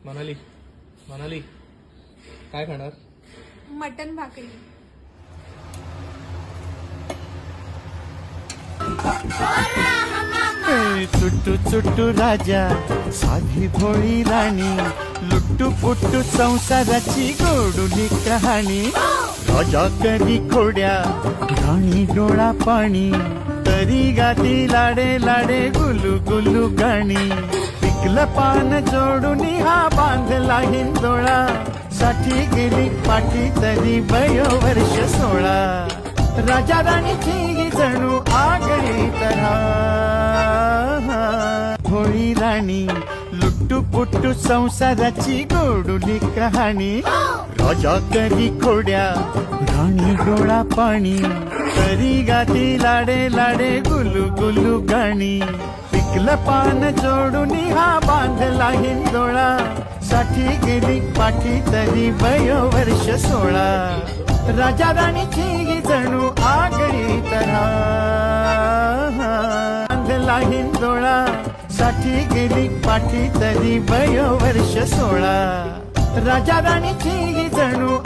मनाली मनाली काय खाणार? मटन भाकरी. चुट्टू चुट्टू राजा साधी भोळी राणी लुट्टू पुट्टू संसाराची गोडुली कहाणी. राजा करी खोड्या राणी डोळा पाणी तरी गाती लाडे लाडे गुलू गुलू गाणी. पिकलं पान जोडून हा बांधला हिंदोळा साठी गेली पाठी तरी वयोवर्ष 16. राजा राणीची ही जणू आगळी तऱ्हा भोळी राणी लुट्टू पुट्टू संसाराची गोडुली कहाणी. राजा करी खोड्या राणी डोळा पाणी तरी गाती लाडे लाडे गुलू गुलू गाणी. पिकलं पान जोडून हा बांधला हिंदोळा साठी गेली पाठी तरी वयोवर्ष 16. राजा राणीची ही जणू आगळी तऱ्हा बांधला हिंदोळा साठी गेली पाठी तरी वयोवर्ष 16. राजा राणीची ही जणू